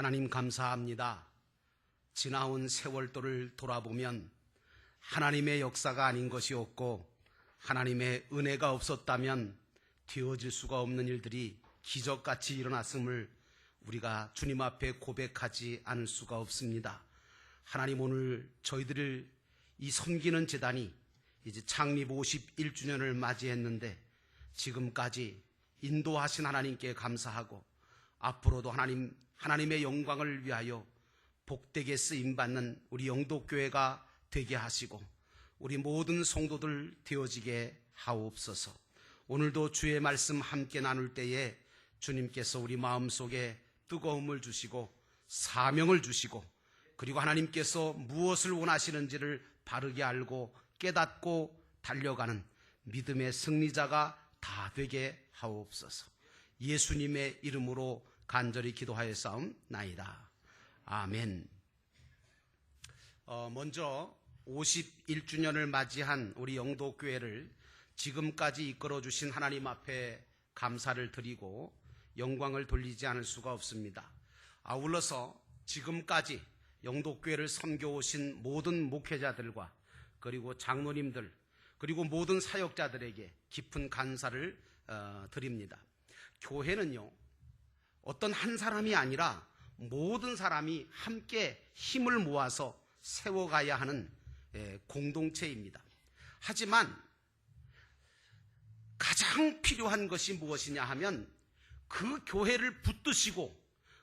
하나님 감사합니다. 지나온 세월도를 돌아보면 하나님의 역사가 아닌 것이 없고 하나님의 은혜가 없었다면 되어질 수가 없는 일들이 기적같이 일어났음을 우리가 주님 앞에 고백하지 않을 수가 없습니다. 하나님, 오늘 저희들을 이 섬기는 제단이 이제 창립 51주년을 맞이했는데 지금까지 인도하신 하나님께 감사하고 앞으로도 하나님의 영광을 위하여 복되게 쓰임받는 우리 영도교회가 되게 하시고 우리 모든 성도들 되어지게 하옵소서. 오늘도 주의 말씀 함께 나눌 때에 주님께서 우리 마음속에 뜨거움을 주시고 사명을 주시고 그리고 하나님께서 무엇을 원하시는지를 바르게 알고 깨닫고 달려가는 믿음의 승리자가 다 되게 하옵소서. 예수님의 이름으로 간절히 기도하였사옵나이다. 아멘. 먼저 51주년을 맞이한 우리 영도교회를 지금까지 이끌어주신 하나님 앞에 감사를 드리고 영광을 돌리지 않을 수가 없습니다. 아울러서 지금까지 영도교회를 섬겨오신 모든 목회자들과 그리고 장로님들 그리고 모든 사역자들에게 깊은 감사를 드립니다. 교회는요, 어떤 한 사람이 아니라 모든 사람이 함께 힘을 모아서 세워가야 하는 공동체입니다. 하지만 가장 필요한 것이 무엇이냐 하면 그 교회를 붙드시고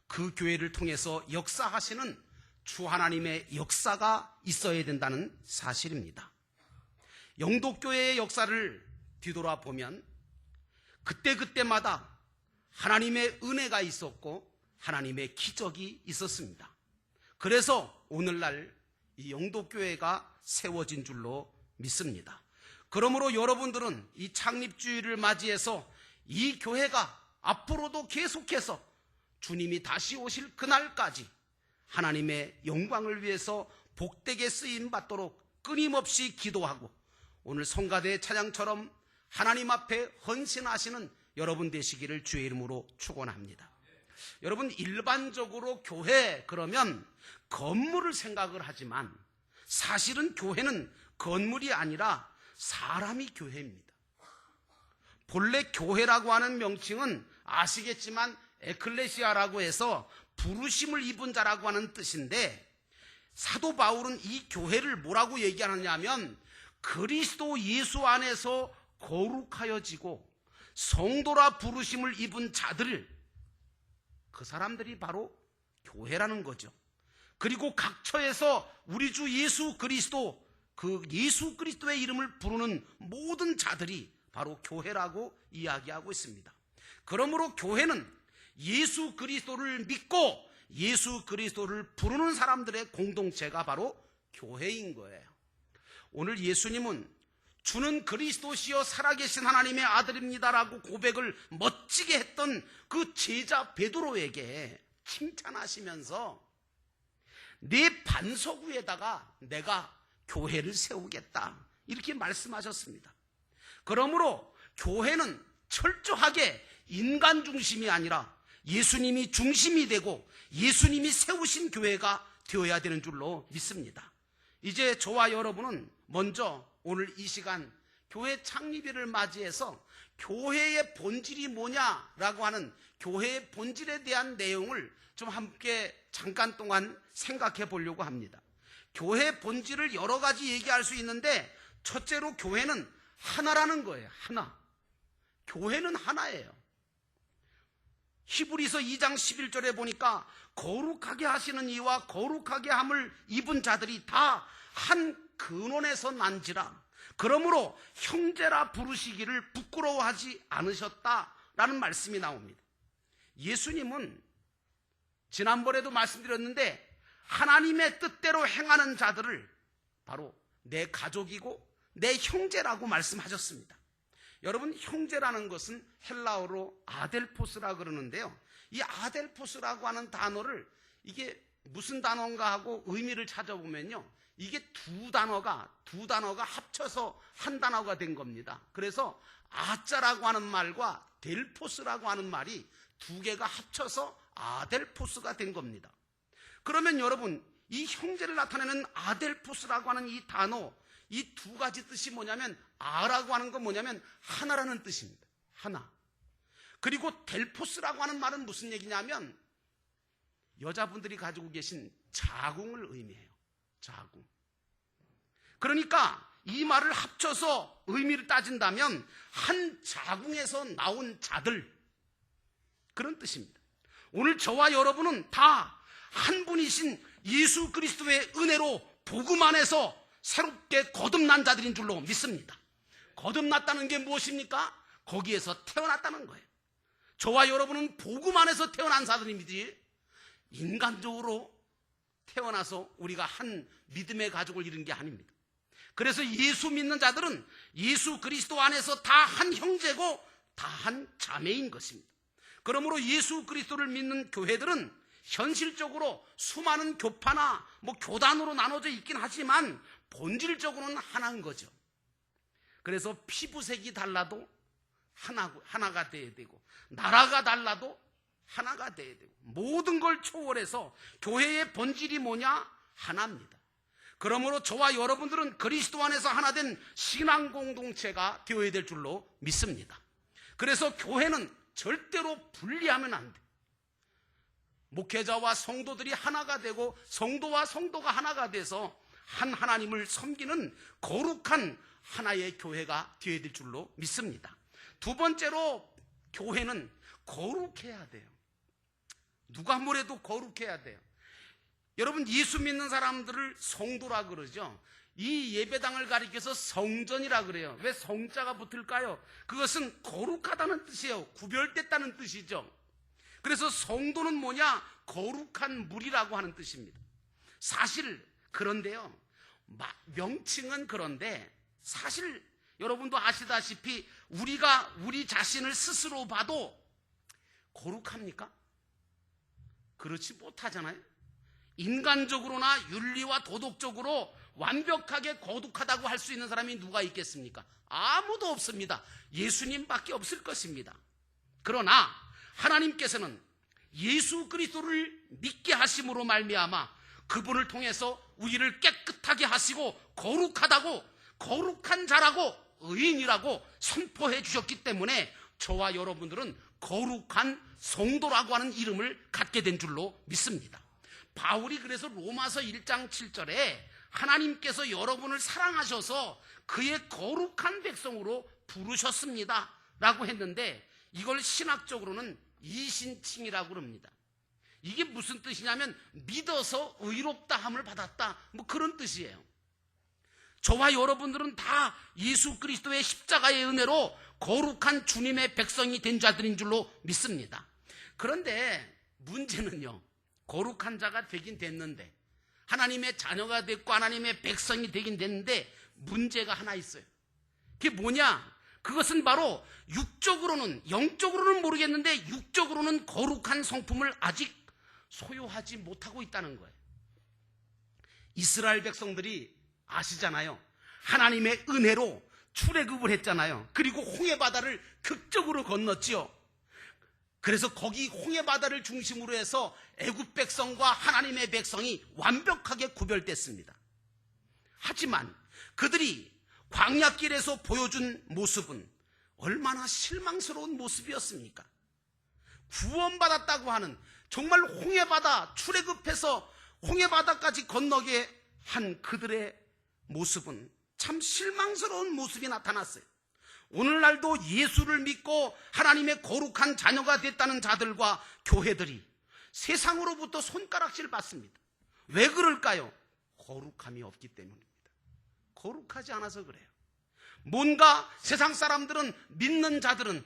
그 교회를 통해서 역사하시는 주 하나님의 역사가 있어야 된다는 사실입니다. 영도교회의 역사를 뒤돌아보면 그때마다 하나님의 은혜가 있었고 하나님의 기적이 있었습니다. 그래서 오늘날 이 영도교회가 세워진 줄로 믿습니다. 그러므로 여러분들은 이 창립주일을 맞이해서 이 교회가 앞으로도 계속해서 주님이 다시 오실 그날까지 하나님의 영광을 위해서 복되게 쓰임받도록 끊임없이 기도하고 오늘 성가대 찬양처럼 하나님 앞에 헌신하시는 여러분 되시기를 주의 이름으로 축원합니다. 여러분, 일반적으로 교회 그러면 건물을 생각을 하지만 사실은 교회는 건물이 아니라 사람이 교회입니다. 본래 교회라고 하는 명칭은 아시겠지만 에클레시아라고 해서 부르심을 입은 자라고 하는 뜻인데 사도 바울은 이 교회를 뭐라고 얘기하느냐면 그리스도 예수 안에서 거룩하여지고 성도라 부르심을 입은 자들, 그 사람들이 바로 교회라는 거죠. 그리고 각 처에서 우리 주 예수 그리스도, 그 예수 그리스도의 이름을 부르는 모든 자들이 바로 교회라고 이야기하고 있습니다. 그러므로 교회는 예수 그리스도를 믿고 예수 그리스도를 부르는 사람들의 공동체가 바로 교회인 거예요. 오늘 예수님은 주는 그리스도시요 살아계신 하나님의 아들입니다라고 고백을 멋지게 했던 그 제자 베드로에게 칭찬하시면서 내 반석 위에다가 내가 교회를 세우겠다 이렇게 말씀하셨습니다. 그러므로 교회는 철저하게 인간 중심이 아니라 예수님이 중심이 되고 예수님이 세우신 교회가 되어야 되는 줄로 믿습니다. 이제 저와 여러분은 먼저 오늘 이 시간 교회 창립일을 맞이해서 교회의 본질이 뭐냐라고 하는 교회의 본질에 대한 내용을 좀 함께 잠깐 동안 생각해 보려고 합니다. 교회의 본질을 여러 가지 얘기할 수 있는데 첫째로 교회는 하나라는 거예요. 하나. 교회는 하나예요. 히브리서 2장 11절에 보니까 거룩하게 하시는 이와 거룩하게 함을 입은 자들이 다 한 근원에서 난지라. 그러므로 형제라 부르시기를 부끄러워하지 않으셨다라는 말씀이 나옵니다. 예수님은 지난번에도 말씀드렸는데 하나님의 뜻대로 행하는 자들을 바로 내 가족이고 내 형제라고 말씀하셨습니다. 여러분, 형제라는 것은 헬라어로 아델포스라 그러는데요. 이 아델포스라고 하는 단어를 이게 무슨 단어인가 하고 의미를 찾아보면요. 이게 두 단어가 합쳐서 한 단어가 된 겁니다. 그래서 아자라고 하는 말과 델포스라고 하는 말이 두 개가 합쳐서 아델포스가 된 겁니다. 그러면 여러분, 이 형제를 나타내는 아델포스라고 하는 이 단어, 이 두 가지 뜻이 뭐냐면, 아라고 하는 건 뭐냐면 하나라는 뜻입니다. 하나. 그리고 델포스라고 하는 말은 무슨 얘기냐면 여자분들이 가지고 계신 자궁을 의미해요. 자궁. 그러니까 이 말을 합쳐서 의미를 따진다면 한 자궁에서 나온 자들, 그런 뜻입니다. 오늘 저와 여러분은 다 한 분이신 예수 그리스도의 은혜로 복음 안에서 새롭게 거듭난 자들인 줄로 믿습니다. 거듭났다는 게 무엇입니까? 거기에서 태어났다는 거예요. 저와 여러분은 복음 안에서 태어난 자들입니다. 인간적으로 태어나서 우리가 한 믿음의 가족을 이룬 게 아닙니다. 그래서 예수 믿는 자들은 예수 그리스도 안에서 다 한 형제고 다 한 자매인 것입니다. 그러므로 예수 그리스도를 믿는 교회들은 현실적으로 수많은 교파나 교단으로 나눠져 있긴 하지만 본질적으로는 하나인 거죠. 그래서 피부색이 달라도 하나가 돼야 되고, 나라가 달라도 하나가 돼야 되고, 모든 걸 초월해서 교회의 본질이 뭐냐? 하나입니다. 그러므로 저와 여러분들은 그리스도 안에서 하나 된 신앙 공동체가 되어야 될 줄로 믿습니다. 그래서 교회는 절대로 분리하면 안 돼. 목회자와 성도들이 하나가 되고 성도와 성도가 하나가 돼서 한 하나님을 섬기는 거룩한 하나의 교회가 되어야 될 줄로 믿습니다. 두 번째로 교회는 거룩해야 돼요. 누가 뭐래도 거룩해야 돼요. 여러분, 예수 믿는 사람들을 성도라 그러죠. 이 예배당을 가리켜서 성전이라 그래요. 왜 성자가 붙을까요? 그것은 거룩하다는 뜻이에요. 구별됐다는 뜻이죠. 그래서 성도는 뭐냐? 거룩한 물이라고 하는 뜻입니다. 사실 그런데요, 명칭은 그런데 사실 여러분도 아시다시피 우리가 우리 자신을 스스로 봐도 거룩합니까? 그렇지 못하잖아요. 인간적으로나 윤리와 도덕적으로 완벽하게 거룩하다고 할 수 있는 사람이 누가 있겠습니까? 아무도 없습니다. 예수님밖에 없을 것입니다. 그러나 하나님께서는 예수 그리스도를 믿게 하심으로 말미암아 그분을 통해서 우리를 깨끗하게 하시고 거룩하다고, 거룩한 자라고, 의인이라고 선포해 주셨기 때문에 저와 여러분들은 거룩한 성도라고 하는 이름을 갖게 된 줄로 믿습니다. 바울이 그래서 로마서 1장 7절에 하나님께서 여러분을 사랑하셔서 그의 거룩한 백성으로 부르셨습니다 라고 했는데, 이걸 신학적으로는 이신칭이라고 합니다. 이게 무슨 뜻이냐면 믿어서 의롭다함을 받았다, 그런 뜻이에요. 저와 여러분들은 다 예수 그리스도의 십자가의 은혜로 거룩한 주님의 백성이 된 자들인 줄로 믿습니다. 그런데 문제는요, 거룩한 자가 되긴 됐는데, 하나님의 자녀가 됐고 하나님의 백성이 되긴 됐는데 문제가 하나 있어요. 그게 뭐냐? 그것은 바로 육적으로는, 영적으로는 모르겠는데 육적으로는 거룩한 성품을 아직 소유하지 못하고 있다는 거예요. 이스라엘 백성들이 아시잖아요. 하나님의 은혜로 출애굽을 했잖아요. 그리고 홍해바다를 극적으로 건넜지요. 그래서 거기 홍해바다를 중심으로 해서 애굽 백성과 하나님의 백성이 완벽하게 구별됐습니다. 하지만 그들이 광야길에서 보여준 모습은 얼마나 실망스러운 모습이었습니까? 구원받았다고 하는, 정말 홍해바다 출애굽해서 홍해바다까지 건너게 한 그들의 모습은 참 실망스러운 모습이 나타났어요. 오늘날도 예수를 믿고 하나님의 거룩한 자녀가 됐다는 자들과 교회들이 세상으로부터 손가락질 받습니다. 왜 그럴까요? 거룩함이 없기 때문입니다. 거룩하지 않아서 그래요. 뭔가 세상 사람들은, 믿는 자들은,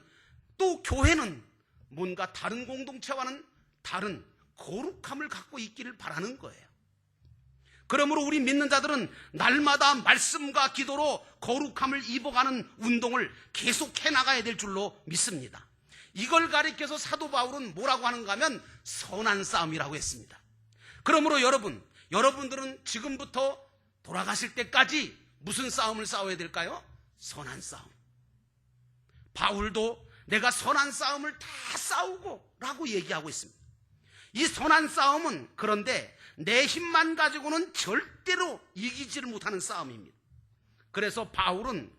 또 교회는 뭔가 다른 공동체와는 다른 거룩함을 갖고 있기를 바라는 거예요. 그러므로 우리 믿는 자들은 날마다 말씀과 기도로 거룩함을 입어가는 운동을 계속해 나가야 될 줄로 믿습니다. 이걸 가리켜서 사도 바울은 뭐라고 하는가 하면 선한 싸움이라고 했습니다. 그러므로 여러분들은 지금부터 돌아가실 때까지 무슨 싸움을 싸워야 될까요? 선한 싸움. 바울도 내가 선한 싸움을 다 싸우고 라고 얘기하고 있습니다. 이 선한 싸움은 그런데 내 힘만 가지고는 절대로 이기지를 못하는 싸움입니다. 그래서 바울은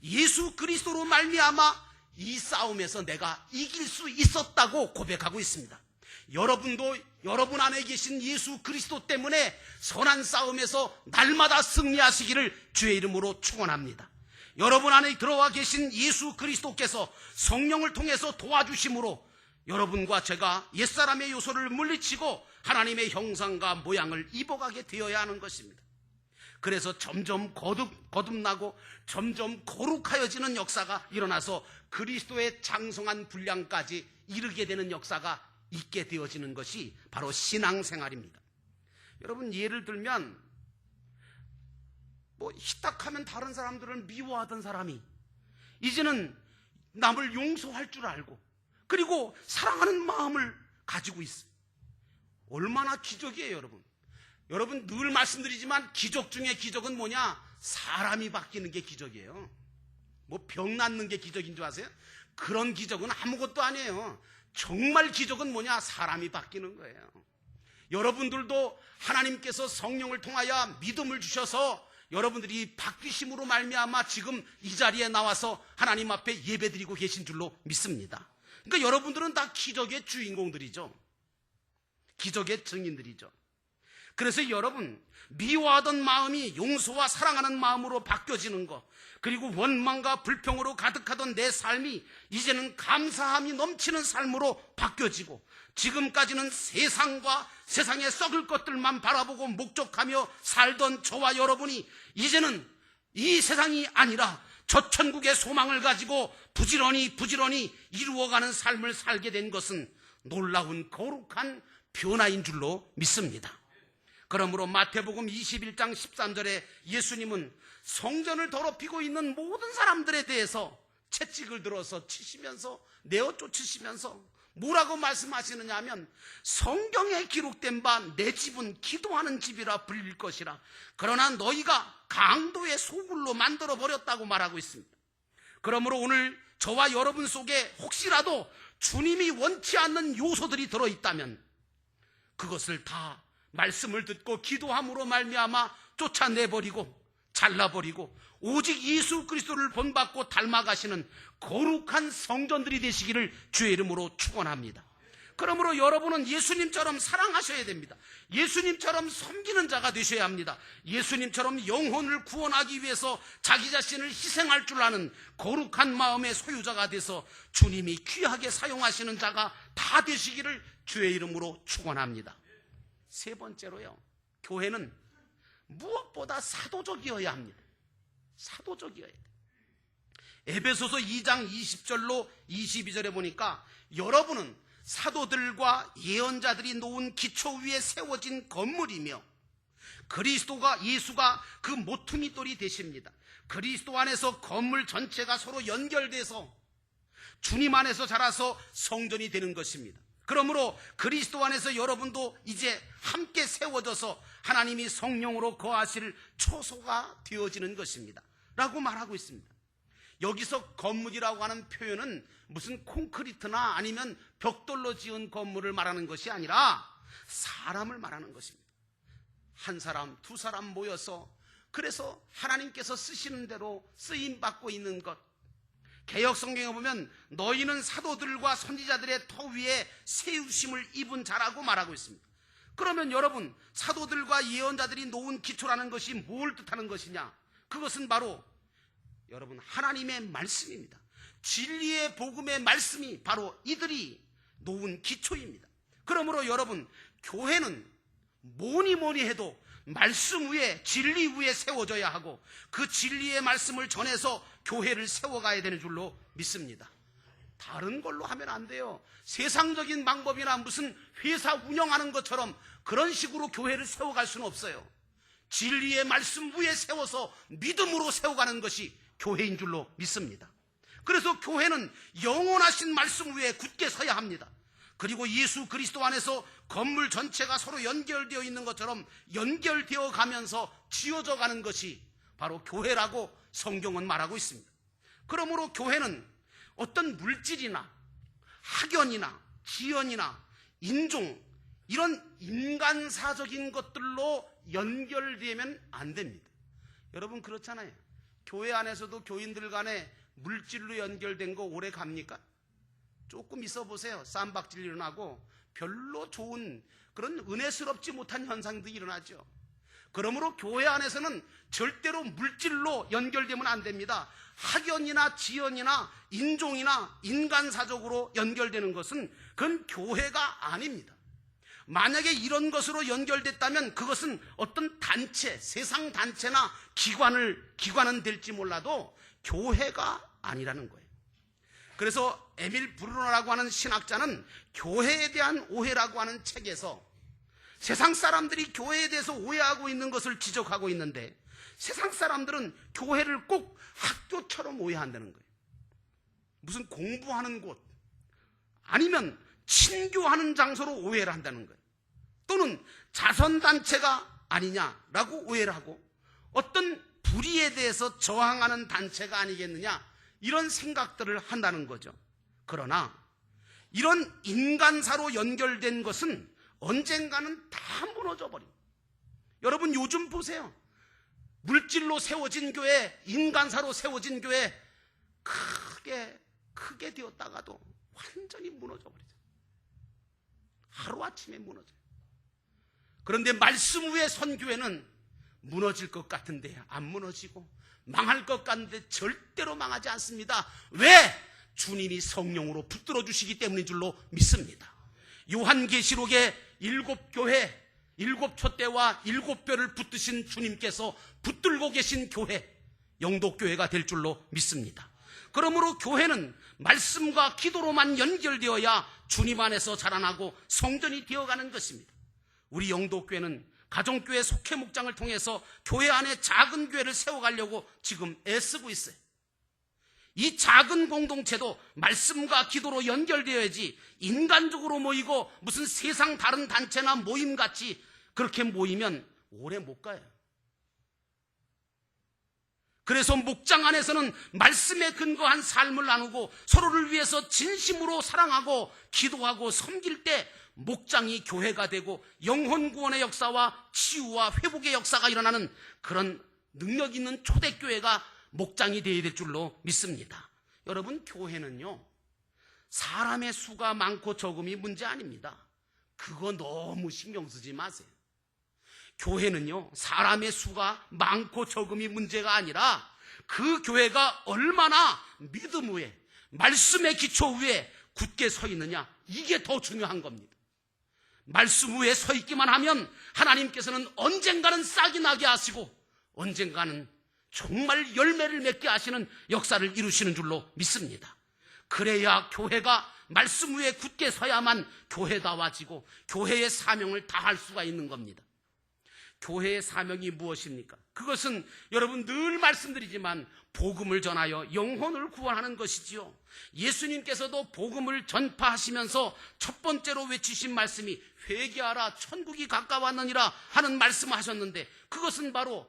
예수 그리스도로 말미암아 이 싸움에서 내가 이길 수 있었다고 고백하고 있습니다. 여러분도 여러분 안에 계신 예수 그리스도 때문에 선한 싸움에서 날마다 승리하시기를 주의 이름으로 축원합니다. 여러분 안에 들어와 계신 예수 그리스도께서 성령을 통해서 도와주심으로 여러분과 제가 옛사람의 요소를 물리치고 하나님의 형상과 모양을 입어가게 되어야 하는 것입니다. 그래서 점점 거듭나고 점점 거룩하여지는 역사가 일어나서 그리스도의 장성한 분량까지 이르게 되는 역사가 있게 되어지는 것이 바로 신앙생활입니다. 여러분, 예를 들면 희딱하면 다른 사람들을 미워하던 사람이 이제는 남을 용서할 줄 알고 그리고 사랑하는 마음을 가지고 있습니다. 얼마나 기적이에요, 여러분. 여러분, 늘 말씀드리지만 기적 중에 기적은 뭐냐? 사람이 바뀌는 게 기적이에요. 병 낫는 게 기적인 줄 아세요? 그런 기적은 아무것도 아니에요. 정말 기적은 뭐냐? 사람이 바뀌는 거예요. 여러분들도 하나님께서 성령을 통하여 믿음을 주셔서 여러분들이 바뀌심으로 말미암아 지금 이 자리에 나와서 하나님 앞에 예배드리고 계신 줄로 믿습니다. 그러니까 여러분들은 다 기적의 주인공들이죠. 기적의 증인들이죠. 그래서 여러분, 미워하던 마음이 용서와 사랑하는 마음으로 바뀌어지는 것, 그리고 원망과 불평으로 가득하던 내 삶이 이제는 감사함이 넘치는 삶으로 바뀌어지고, 지금까지는 세상과 세상에 썩을 것들만 바라보고 목적하며 살던 저와 여러분이 이제는 이 세상이 아니라 저 천국의 소망을 가지고 부지런히 이루어가는 삶을 살게 된 것은 놀라운 거룩한 변화인 줄로 믿습니다. 그러므로 마태복음 21장 13절에 예수님은 성전을 더럽히고 있는 모든 사람들에 대해서 채찍을 들어서 치시면서 내어 쫓으시면서 뭐라고 말씀하시느냐 하면 성경에 기록된 바 내 집은 기도하는 집이라 불릴 것이라. 그러나 너희가 강도의 소굴로 만들어버렸다고 말하고 있습니다. 그러므로 오늘 저와 여러분 속에 혹시라도 주님이 원치 않는 요소들이 들어있다면 그것을 다 말씀을 듣고 기도함으로 말미암아 쫓아내버리고 잘라버리고 오직 예수 그리스도를 본받고 닮아가시는 거룩한 성전들이 되시기를 주의 이름으로 축원합니다. 그러므로 여러분은 예수님처럼 사랑하셔야 됩니다. 예수님처럼 섬기는 자가 되셔야 합니다. 예수님처럼 영혼을 구원하기 위해서 자기 자신을 희생할 줄 아는 거룩한 마음의 소유자가 돼서 주님이 귀하게 사용하시는 자가 다 되시기를 주의 이름으로 축원합니다. 세 번째로요, 교회는 무엇보다 사도적이어야 합니다. 사도적이어야 돼요. 에베소서 2장 20절로 22절에 보니까 여러분은 사도들과 예언자들이 놓은 기초 위에 세워진 건물이며 예수가 그 모퉁이 돌이 되십니다. 그리스도 안에서 건물 전체가 서로 연결돼서 주님 안에서 자라서 성전이 되는 것입니다. 그러므로 그리스도 안에서 여러분도 이제 함께 세워져서 하나님이 성령으로 거하실 초소가 되어지는 것입니다 라고 말하고 있습니다. 여기서 건물이라고 하는 표현은 무슨 콘크리트나 아니면 벽돌로 지은 건물을 말하는 것이 아니라 사람을 말하는 것입니다. 한 사람, 두 사람 모여서 그래서 하나님께서 쓰시는 대로 쓰임받고 있는 것. 개역성경에 보면 너희는 사도들과 선지자들의 터 위에 세우심을 입은 자라고 말하고 있습니다. 그러면 여러분, 사도들과 예언자들이 놓은 기초라는 것이 뭘 뜻하는 것이냐? 그것은 바로 여러분 하나님의 말씀입니다. 진리의 복음의 말씀이 바로 이들이 놓은 기초입니다. 그러므로 여러분, 교회는 뭐니 해도 말씀 위에, 진리 위에 세워져야 하고 그 진리의 말씀을 전해서 교회를 세워가야 되는 줄로 믿습니다. 다른 걸로 하면 안 돼요. 세상적인 방법이나 무슨 회사 운영하는 것처럼 그런 식으로 교회를 세워갈 수는 없어요. 진리의 말씀 위에 세워서 믿음으로 세워가는 것이 교회인 줄로 믿습니다. 그래서 교회는 영원하신 말씀 위에 굳게 서야 합니다. 그리고 예수 그리스도 안에서 건물 전체가 서로 연결되어 있는 것처럼 연결되어 가면서 지어져 가는 것이 바로 교회라고 성경은 말하고 있습니다. 그러므로 교회는 어떤 물질이나 학연이나 지연이나 인종 이런 인간사적인 것들로 연결되면 안 됩니다. 여러분 그렇잖아요. 교회 안에서도 교인들 간에 물질로 연결된 거 오래 갑니까? 조금 있어 보세요. 쌈박질 일어나고 별로 좋은 그런 은혜스럽지 못한 현상도 일어나죠. 그러므로 교회 안에서는 절대로 물질로 연결되면 안 됩니다. 학연이나 지연이나 인종이나 인간사적으로 연결되는 것은 그건 교회가 아닙니다. 만약에 이런 것으로 연결됐다면 그것은 어떤 단체, 세상 단체나 기관은 될지 몰라도 교회가 아니라는 거예요. 그래서 에밀 브루너라고 하는 신학자는 교회에 대한 오해라고 하는 책에서 세상 사람들이 교회에 대해서 오해하고 있는 것을 지적하고 있는데 세상 사람들은 교회를 꼭 학교처럼 오해한다는 거예요. 무슨 공부하는 곳 아니면 친교하는 장소로 오해를 한다는 거예요. 또는 자선단체가 아니냐라고 오해를 하고 어떤 불의에 대해서 저항하는 단체가 아니겠느냐 이런 생각들을 한다는 거죠. 그러나 이런 인간사로 연결된 것은 언젠가는 다 무너져 버립니다. 여러분 요즘 보세요. 물질로 세워진 교회, 인간사로 세워진 교회 크게 되었다가도 완전히 무너져 버리죠. 하루아침에 무너져요. 그런데 말씀 위에 선 교회는 무너질 것 같은데 안 무너지고 망할 것 같은데 절대로 망하지 않습니다. 왜? 주님이 성령으로 붙들어 주시기 때문인 줄로 믿습니다. 요한계시록의 7교회, 7촛대와 7뼈를 붙드신 주님께서 붙들고 계신 교회, 영독교회가 될 줄로 믿습니다. 그러므로 교회는 말씀과 기도로만 연결되어야 주님 안에서 자라나고 성전이 되어가는 것입니다. 우리 영독교회는 가정교회 속회 목장을 통해서 교회 안에 작은 교회를 세워가려고 지금 애쓰고 있어요. 이 작은 공동체도 말씀과 기도로 연결되어야지 인간적으로 모이고 무슨 세상 다른 단체나 모임같이 그렇게 모이면 오래 못 가요. 그래서 목장 안에서는 말씀에 근거한 삶을 나누고 서로를 위해서 진심으로 사랑하고 기도하고 섬길 때 목장이 교회가 되고 영혼 구원의 역사와 치유와 회복의 역사가 일어나는 그런 능력 있는 초대교회가 목장이 되어야 될 줄로 믿습니다. 여러분 교회는요 사람의 수가 많고 적음이 문제 아닙니다. 그거 너무 신경 쓰지 마세요. 교회는요 사람의 수가 많고 적음이 문제가 아니라 그 교회가 얼마나 믿음 위에 말씀의 기초 위에 굳게 서 있느냐 이게 더 중요한 겁니다. 말씀 위에 서 있기만 하면 하나님께서는 언젠가는 싹이 나게 하시고 언젠가는 정말 열매를 맺게 하시는 역사를 이루시는 줄로 믿습니다. 그래야 교회가 말씀 위에 굳게 서야만 교회다워지고 교회의 사명을 다할 수가 있는 겁니다. 교회의 사명이 무엇입니까? 그것은 여러분 늘 말씀드리지만 복음을 전하여 영혼을 구원하는 것이지요. 예수님께서도 복음을 전파하시면서 첫 번째로 외치신 말씀이 회개하라 천국이 가까웠느니라 하는 말씀을 하셨는데 그것은 바로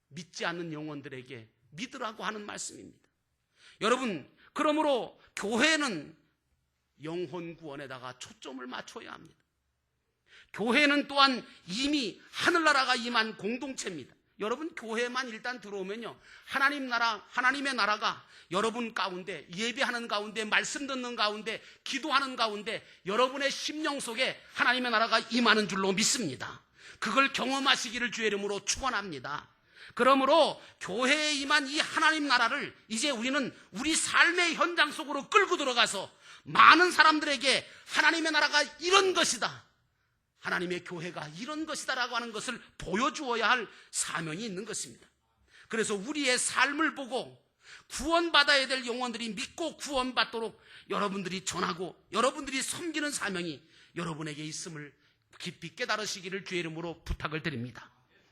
믿지 않는 영혼들에게 믿으라고 하는 말씀입니다. 여러분 그러므로 교회는 영혼 구원에다가 초점을 맞춰야 합니다. 교회는 또한 이미 하늘나라가 임한 공동체입니다. 여러분 교회만 일단 들어오면요 하나님 나라, 하나님의 나라가 여러분 가운데 예배하는 가운데 말씀 듣는 가운데 기도하는 가운데 여러분의 심령 속에 하나님의 나라가 임하는 줄로 믿습니다. 그걸 경험하시기를 주의 이름으로 축원합니다. 그러므로 교회에 임한 이 하나님 나라를 이제 우리는 우리 삶의 현장 속으로 끌고 들어가서 많은 사람들에게 하나님의 나라가 이런 것이다, 하나님의 교회가 이런 것이다라고 하는 것을 보여주어야 할 사명이 있는 것입니다. 그래서 우리의 삶을 보고 구원받아야 될 영혼들이 믿고 구원받도록 여러분들이 전하고 여러분들이 섬기는 사명이 여러분에게 있음을 깊이 깨달으시기를 주의 이름으로 부탁을 드립니다.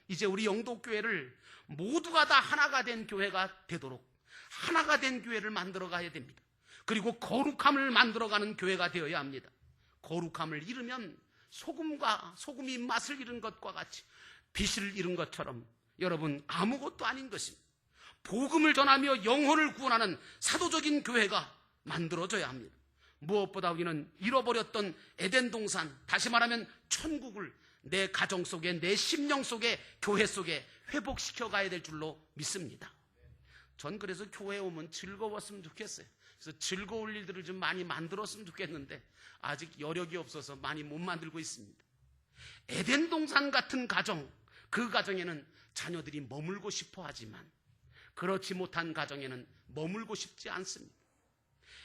이제 우리 영독교회를 모두가 다 하나가 된 교회가 되도록 하나가 된 교회를 만들어 가야 됩니다. 그리고 거룩함을 만들어가는 교회가 되어야 합니다. 거룩함을 잃으면 소금이 맛을 잃은 것과 같이 빛을 잃은 것처럼 여러분 아무것도 아닌 것입니다. 복음을 전하며 영혼을 구원하는 사도적인 교회가 만들어져야 합니다. 무엇보다 우리는 잃어버렸던 에덴 동산, 다시 말하면 천국을 내 가정 속에, 내 심령 속에, 교회 속에 회복시켜 가야 될 줄로 믿습니다. 전 그래서 교회에 오면 즐거웠으면 좋겠어요. 그래서 즐거울 일들을 좀 많이 만들었으면 좋겠는데 아직 여력이 없어서 많이 못 만들고 있습니다. 에덴 동산 같은 가정, 그 가정에는 자녀들이 머물고 싶어 하지만 그렇지 못한 가정에는 머물고 싶지 않습니다.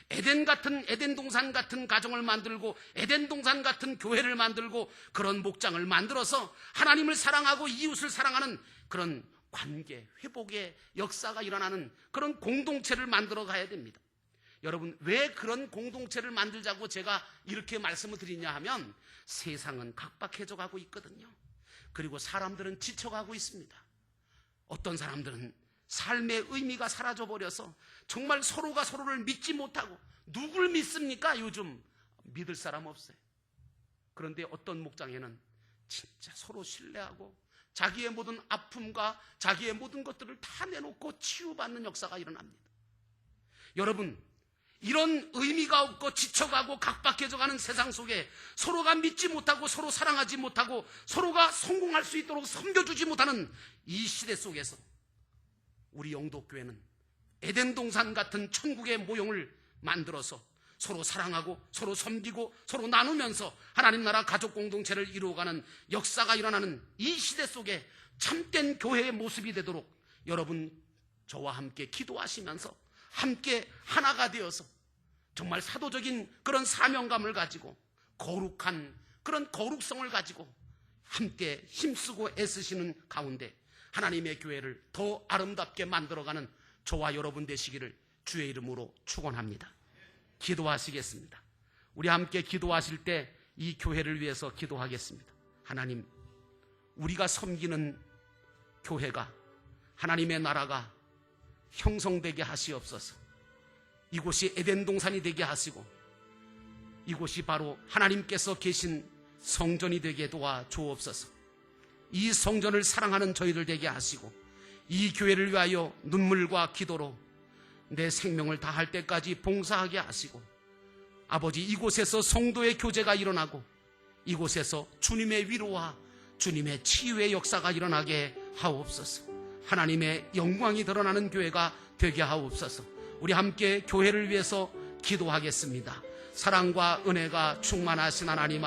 에덴 동산 같은 가정을 만들고 에덴 동산 같은 교회를 만들고 그런 목장을 만들어서 하나님을 사랑하고 이웃을 사랑하는 그런 관계, 회복의 역사가 일어나는 그런 공동체를 만들어 가야 됩니다. 여러분, 왜 그런 공동체를 만들자고 제가 이렇게 말씀을 드리냐 하면 세상은 각박해져 가고 있거든요. 그리고 사람들은 지쳐가고 있습니다. 어떤 사람들은 삶의 의미가 사라져버려서 정말 서로가 서로를 믿지 못하고, 누굴 믿습니까? 요즘 믿을 사람 없어요. 그런데 어떤 목장에는 진짜 서로 신뢰하고 자기의 모든 아픔과 자기의 모든 것들을 다 내놓고 치유받는 역사가 일어납니다. 여러분, 이런 의미가 없고 지쳐가고 각박해져가는 세상 속에 서로가 믿지 못하고 서로 사랑하지 못하고 서로가 성공할 수 있도록 섬겨주지 못하는 이 시대 속에서 우리 영도교회는 에덴 동산 같은 천국의 모형을 만들어서 서로 사랑하고 서로 섬기고 서로 나누면서 하나님 나라 가족 공동체를 이루어가는 역사가 일어나는 이 시대 속에 참된 교회의 모습이 되도록 여러분 저와 함께 기도하시면서 함께 하나가 되어서 정말 사도적인 그런 사명감을 가지고 거룩한 그런 거룩성을 가지고 함께 힘쓰고 애쓰시는 가운데 하나님의 교회를 더 아름답게 만들어가는 저와 여러분 되시기를 주의 이름으로 축원합니다. 기도하시겠습니다. 우리 함께 기도하실 때 이 교회를 위해서 기도하겠습니다. 하나님, 우리가 섬기는 교회가, 하나님의 나라가 형성되게 하시옵소서. 이곳이 에덴 동산이 되게 하시고 이곳이 바로 하나님께서 계신 성전이 되게 도와 주옵소서. 이 성전을 사랑하는 저희들 되게 하시고 이 교회를 위하여 눈물과 기도로 내 생명을 다할 때까지 봉사하게 하시고 아버지, 이곳에서 성도의 교제가 일어나고 이곳에서 주님의 위로와 주님의 치유의 역사가 일어나게 하옵소서. 하나님의 영광이 드러나는 교회가 되게 하옵소서. 우리 함께 교회를 위해서 기도하겠습니다. 사랑과 은혜가 충만하신 하나님 아버지,